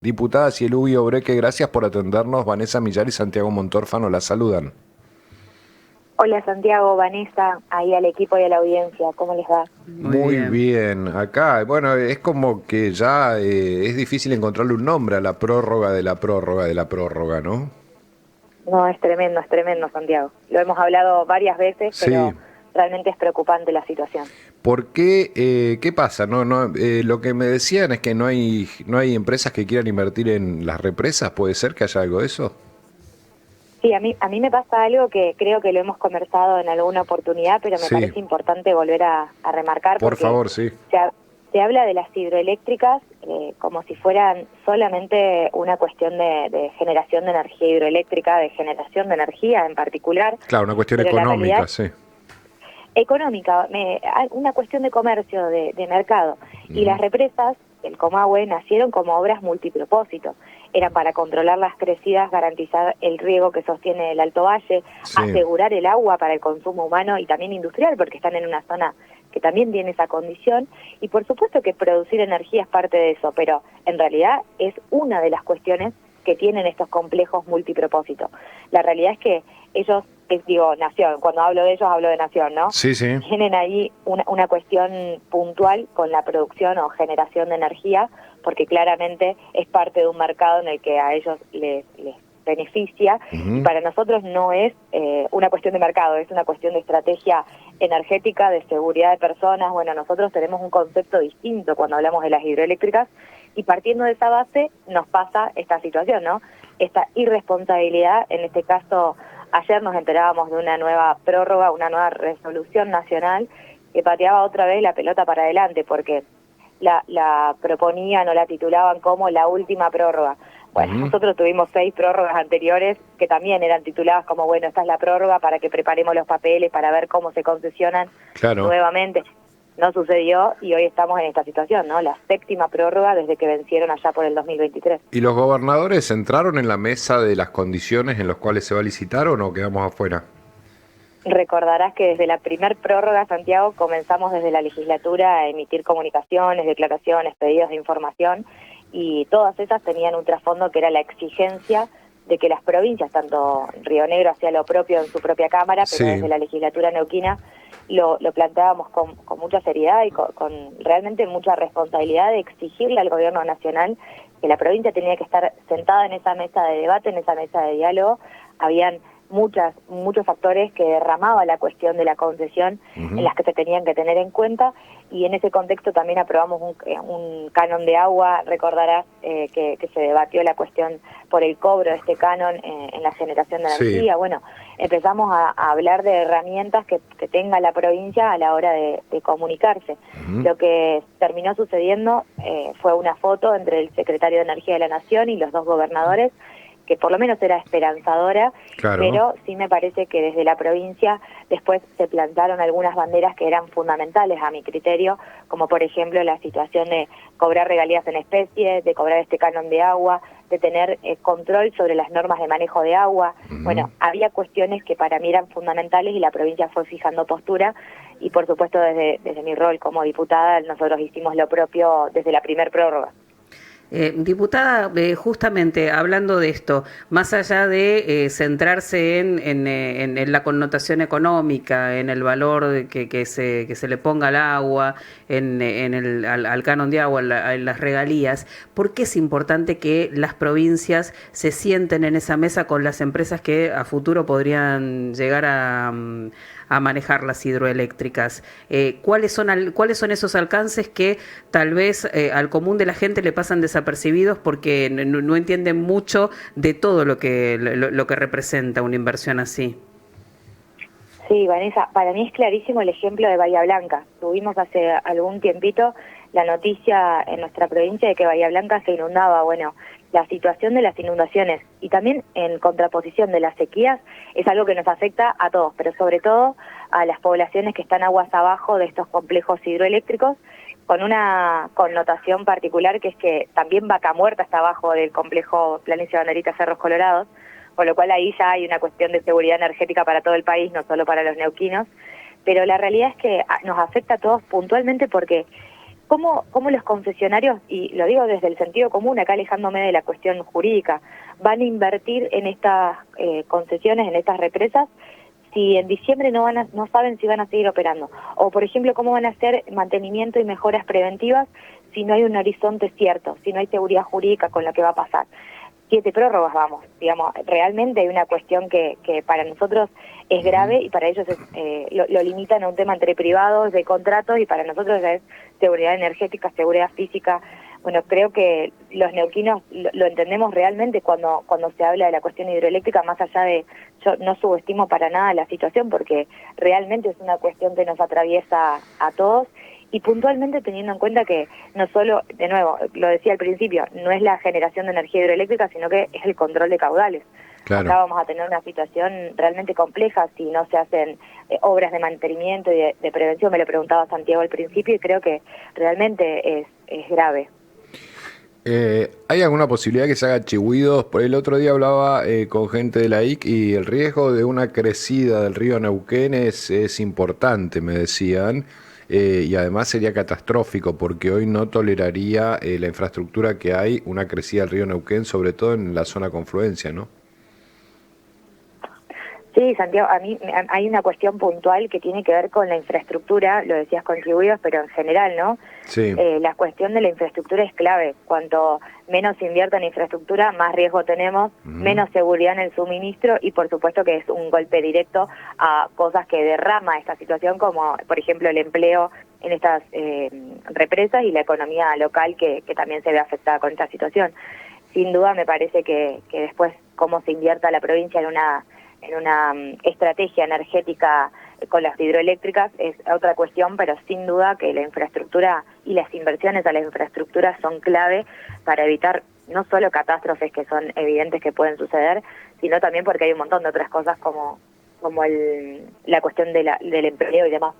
Diputada Cielubio Obreque, gracias por atendernos. Vanessa Millar y Santiago Montórfano la saludan. Hola Santiago, Vanessa, ahí al equipo y a la audiencia, ¿cómo les va? Muy Muy bien. bien, acá, bueno, es como que ya es difícil encontrarle un nombre a la prórroga de la prórroga de la prórroga, ¿no? No, es tremendo Santiago. Lo hemos hablado varias veces, Sí. pero realmente es preocupante la situación. ¿Por qué? ¿Qué pasa? Lo que me decían es que no hay empresas que quieran invertir en las represas. ¿Puede ser que haya algo de eso? Sí, a mí me pasa algo que creo que lo hemos conversado en alguna oportunidad, pero me Sí, parece importante volver a remarcar por porque favor, sí. se habla de las hidroeléctricas como si fueran solamente una cuestión de generación de energía hidroeléctrica, de generación de energía en particular, Claro, una cuestión pero la realidad económica, sí. económica, una cuestión de comercio, de mercado. Y las represas, el Comahue, nacieron como obras multipropósito. Eran para controlar las crecidas, garantizar el riego que sostiene el Alto Valle, Sí. asegurar el agua para el consumo humano y también industrial, porque están en una zona que también tiene esa condición. Y por supuesto que producir energía es parte de eso, pero en realidad es una de las cuestiones que tienen estos complejos multipropósito. La realidad es que ellos, digo, Nación, cuando hablo de ellos hablo de Nación, ¿no? Sí, sí. Tienen ahí una cuestión puntual con la producción o generación de energía, porque claramente es parte de un mercado en el que a ellos les beneficia, y Ujú. para nosotros no es una cuestión de mercado, es una cuestión de estrategia energética, de seguridad de personas. Bueno, nosotros tenemos un concepto distinto cuando hablamos de las hidroeléctricas, y partiendo de esa base nos pasa esta situación, ¿no? Esta irresponsabilidad, en este caso, ayer nos enterábamos de una nueva prórroga, una nueva resolución nacional que pateaba otra vez la pelota para adelante, porque la proponían o la titulaban como la última prórroga. Bueno, Ujú. nosotros tuvimos 6 prórrogas anteriores que también eran tituladas como, bueno, esta es la prórroga para que preparemos los papeles, para ver cómo se concesionan Claro. nuevamente. No sucedió y hoy estamos en esta situación, ¿no? La 7ª prórroga desde que vencieron allá por el 2023. ¿Y los gobernadores entraron en la mesa de las condiciones en las cuales se va a licitar o no quedamos afuera? Recordarás que desde la primer prórroga, Santiago, comenzamos desde la legislatura a emitir comunicaciones, declaraciones, pedidos de información, y todas esas tenían un trasfondo que era la exigencia de que las provincias, tanto Río Negro hacía lo propio en su propia Cámara, pero Sí. desde la legislatura neuquina lo planteábamos con mucha seriedad y con realmente mucha responsabilidad de exigirle al gobierno nacional que la provincia tenía que estar sentada en esa mesa de debate, en esa mesa de diálogo. Habían muchos factores que derramaba la cuestión de la concesión en Ujú. las que se tenían que tener en cuenta, y en ese contexto también aprobamos un canon de agua. Recordarás que se debatió la cuestión por el cobro de este canon en la generación de Sí. energía. Bueno, empezamos a hablar de herramientas que tenga la provincia a la hora de comunicarse. Ujú. Lo que terminó sucediendo fue una foto entre el secretario de Energía de la Nación y los 2 gobernadores, que por lo menos era esperanzadora, Claro. pero sí me parece que desde la provincia después se plantaron algunas banderas que eran fundamentales a mi criterio, como por ejemplo la situación de cobrar regalías en especie, de cobrar este canon de agua, de tener control sobre las normas de manejo de agua. Ujú. Bueno, había cuestiones que para mí eran fundamentales y la provincia fue fijando postura, y por supuesto desde mi rol como diputada nosotros hicimos lo propio desde la primer prórroga. Diputada, justamente hablando de esto, más allá de centrarse en la connotación económica, en el valor que se le ponga al agua, al canon de agua, en las regalías, ¿por qué es importante que las provincias se sienten en esa mesa con las empresas que a futuro podrían llegar a manejar las hidroeléctricas? ¿Cuáles son esos alcances que tal vez al común de la gente le pasan desapercibidos porque no entienden mucho de todo lo que representa una inversión así? Sí, Vanessa, para mí es clarísimo el ejemplo de Bahía Blanca. Tuvimos hace algún tiempito la noticia en nuestra provincia de que Bahía Blanca se inundaba. Bueno, la situación de las inundaciones y también en contraposición de las sequías es algo que nos afecta a todos, pero sobre todo a las poblaciones que están aguas abajo de estos complejos hidroeléctricos, con una connotación particular, que es que también Vaca Muerta está abajo del complejo Planicie Banderita Cerros Colorados, con lo cual ahí ya hay una cuestión de seguridad energética para todo el país, no solo para los neuquinos. Pero la realidad es que nos afecta a todos puntualmente porque cómo los concesionarios, y lo digo desde el sentido común, acá alejándome de la cuestión jurídica, van a invertir en estas concesiones, en estas represas, si en diciembre no saben si van a seguir operando? O, por ejemplo, ¿cómo van a hacer mantenimiento y mejoras preventivas si no hay un horizonte cierto, si no hay seguridad jurídica con lo que va a pasar? 7 prórrogas vamos, digamos, realmente hay una cuestión que para nosotros es grave y para ellos lo limitan a un tema entre privados, de contratos, y para nosotros es seguridad energética, seguridad física. Bueno, creo que los neuquinos lo entendemos realmente cuando se habla de la cuestión hidroeléctrica, más allá de, yo no subestimo para nada la situación, porque realmente es una cuestión que nos atraviesa a todos, y puntualmente teniendo en cuenta que no solo, de nuevo, lo decía al principio, no es la generación de energía hidroeléctrica, sino que es el control de caudales. Claro. Acá vamos a tener una situación realmente compleja si no se hacen obras de mantenimiento y de prevención. Me lo preguntaba Santiago al principio y creo que realmente es grave. ¿Hay alguna posibilidad que se haga chihuidos? Por el otro día hablaba con gente de la IC y el riesgo de una crecida del río Neuquén es importante, me decían, y además sería catastrófico porque hoy no toleraría la infraestructura que hay una crecida del río Neuquén, sobre todo en la zona confluencia, ¿no? Sí, Santiago, a mí hay una cuestión puntual que tiene que ver con la infraestructura, lo decías contribuidos, pero en general, ¿no? Sí. La cuestión de la infraestructura es clave. Cuanto menos se invierta en infraestructura, más riesgo tenemos, menos seguridad en el suministro, y por supuesto que es un golpe directo a cosas que derrama esta situación, como por ejemplo el empleo en estas represas y la economía local que también se ve afectada con esta situación. Sin duda me parece que después cómo se invierta la provincia en una estrategia energética con las hidroeléctricas es otra cuestión, pero sin duda que la infraestructura y las inversiones a la infraestructura son clave para evitar no solo catástrofes que son evidentes que pueden suceder, sino también porque hay un montón de otras cosas como la cuestión del empleo y demás.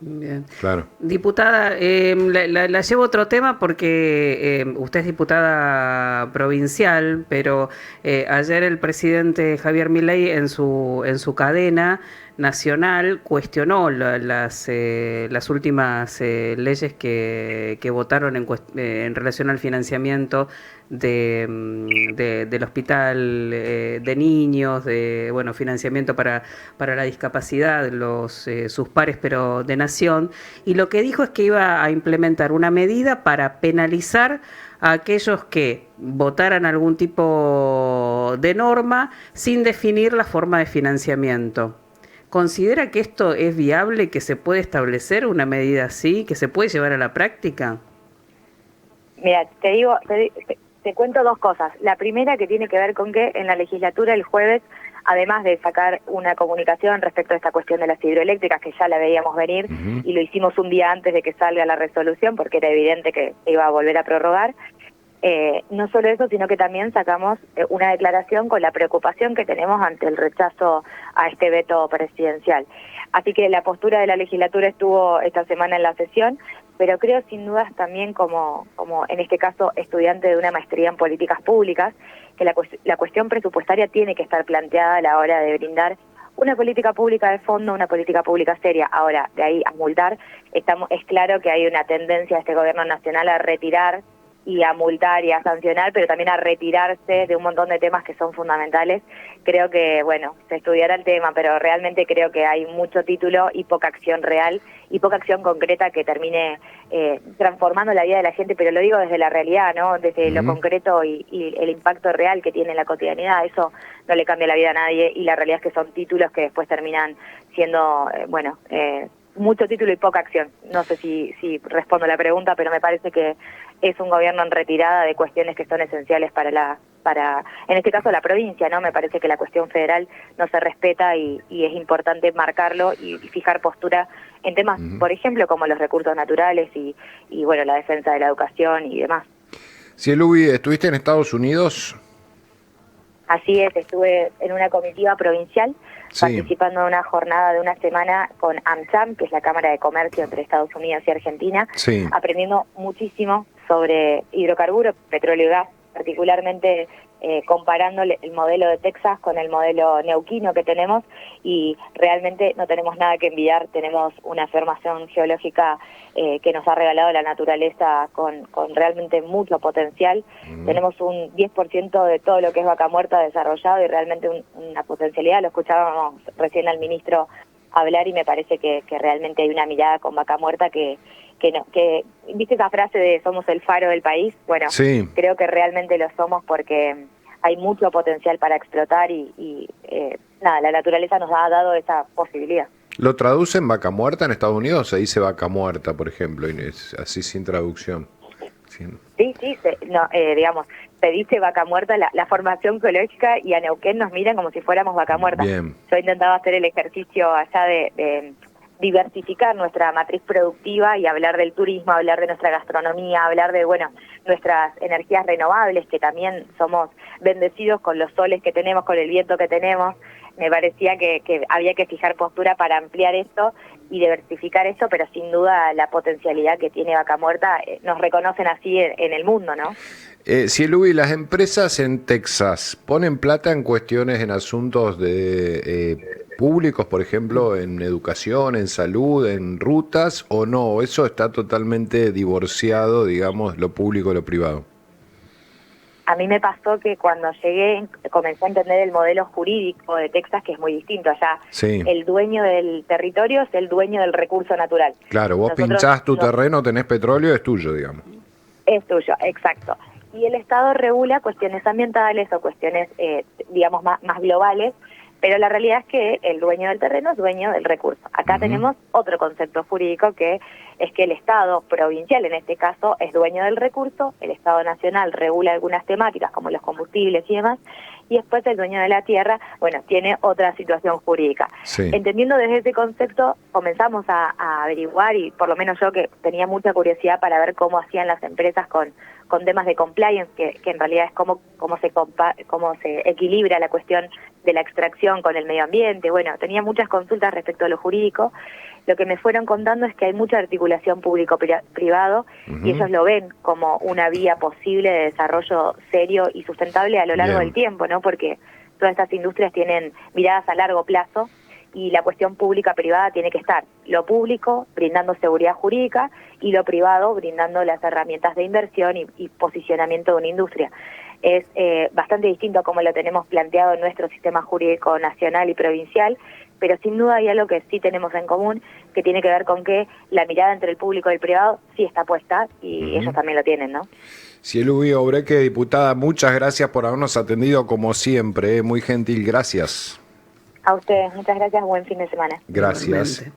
Bien. Claro. Diputada, la llevo a otro tema porque usted es diputada provincial, pero ayer el presidente Javier Milei en su cadena nacional cuestionó las últimas leyes que votaron en relación al financiamiento del hospital de niños, financiamiento para la discapacidad, sus pares, pero de nación, y lo que dijo es que iba a implementar una medida para penalizar a aquellos que votaran algún tipo de norma sin definir la forma de financiamiento. ¿Considera que esto es viable, que se puede establecer una medida así, que se puede llevar a la práctica? Mira, te cuento dos cosas. La primera, que tiene que ver con que en la legislatura el jueves, además de sacar una comunicación respecto a esta cuestión de las hidroeléctricas, que ya la veíamos venir, y lo hicimos un día antes de que salga la resolución, porque era evidente que se iba a volver a prorrogar, no solo eso, sino que también sacamos una declaración con la preocupación que tenemos ante el rechazo a este veto presidencial. Así que la postura de la legislatura estuvo esta semana en la sesión, pero creo sin dudas también como en este caso estudiante de una maestría en políticas públicas, que la cuestión presupuestaria tiene que estar planteada a la hora de brindar una política pública de fondo, una política pública seria. Ahora, de ahí a multar, es claro que hay una tendencia de este gobierno nacional a retirar y a multar y a sancionar, pero también a retirarse de un montón de temas que son fundamentales. Creo que, bueno, se estudiará el tema, pero realmente creo que hay mucho título y poca acción real y poca acción concreta que termine transformando la vida de la gente, pero lo digo desde la realidad, ¿no? Desde lo concreto y el impacto real que tiene en la cotidianidad. Eso no le cambia la vida a nadie, y la realidad es que son títulos que después terminan siendo, mucho título y poca acción. No sé si respondo la pregunta, pero me parece que es un gobierno en retirada de cuestiones que son esenciales para en este caso la provincia, ¿no? Me parece que la cuestión federal no se respeta y es importante marcarlo y fijar postura en temas, por ejemplo, como los recursos naturales y la defensa de la educación y demás. Cielubi, ¿estuviste en Estados Unidos? Así es, estuve en una comitiva provincial participando en una jornada de una semana con AmCham, que es la Cámara de Comercio entre Estados Unidos y Argentina, aprendiendo muchísimo sobre hidrocarburos, petróleo y gas, particularmente comparando el modelo de Texas con el modelo neuquino que tenemos, y realmente no tenemos nada que envidiar. Tenemos una formación geológica que nos ha regalado la naturaleza con realmente mucho potencial. Tenemos un 10% de todo lo que es Vaca Muerta desarrollado y realmente una potencialidad. Lo escuchábamos recién al ministro hablar y me parece que realmente hay una mirada con Vaca Muerta que ¿viste esa frase de somos el faro del país? Bueno, Sí. creo que realmente lo somos porque hay mucho potencial para explotar y nada, la naturaleza nos ha dado esa posibilidad. ¿Lo traducen vaca muerta en Estados Unidos? Se dice vaca muerta, por ejemplo, y es así sin traducción. Sí. Sí, digamos, se dice Vaca Muerta, la formación geológica, y a Neuquén nos miran como si fuéramos Vaca Muerta. Bien. Yo intentaba hacer el ejercicio allá de diversificar nuestra matriz productiva y hablar del turismo, hablar de nuestra gastronomía, hablar de, bueno, nuestras energías renovables, que también somos bendecidos con los soles que tenemos, con el viento que tenemos. Me parecía que había que fijar postura para ampliar esto y diversificar esto, pero sin duda la potencialidad que tiene Vaca Muerta, nos reconocen así en el mundo, ¿no? Luis, las empresas en Texas ponen plata en cuestiones, en asuntos de públicos, por ejemplo, en educación, en salud, en rutas, o no, eso está totalmente divorciado, digamos, lo público de lo privado. A mí me pasó que cuando llegué comencé a entender el modelo jurídico de Texas, que es muy distinto. Allá Sí. el dueño del territorio es el dueño del recurso natural. Claro, vos Nosotros pinchás tu terreno, tenés petróleo, es tuyo, digamos. Es tuyo, exacto. Y el Estado regula cuestiones ambientales o cuestiones, digamos, más globales, pero la realidad es que el dueño del terreno es dueño del recurso. Acá tenemos otro concepto jurídico, que es que el Estado provincial, en este caso, es dueño del recurso, el Estado nacional regula algunas temáticas como los combustibles y demás, y después el dueño de la tierra, bueno, tiene otra situación jurídica. Sí. Entendiendo desde ese concepto, comenzamos a averiguar, y por lo menos yo, que tenía mucha curiosidad para ver cómo hacían las empresas con temas de compliance, que en realidad es cómo se equilibra la cuestión de la extracción con el medio ambiente. Bueno, tenía muchas consultas respecto a lo jurídico. Lo que me fueron contando es que hay mucha articulación público-privado y ellos lo ven como una vía posible de desarrollo serio y sustentable a lo largo del tiempo, ¿no? Porque todas estas industrias tienen miradas a largo plazo y la cuestión pública-privada tiene que estar. Lo público brindando seguridad jurídica y lo privado brindando las herramientas de inversión y posicionamiento de una industria. Es bastante distinto a como lo tenemos planteado en nuestro sistema jurídico nacional y provincial, pero sin duda hay algo que sí tenemos en común, que tiene que ver con que la mirada entre el público y el privado sí está puesta, y ellos también lo tienen, ¿no? Luis Obreque, diputada, muchas gracias por habernos atendido como siempre, muy gentil, gracias. A ustedes, muchas gracias, buen fin de semana. Gracias. Igualmente.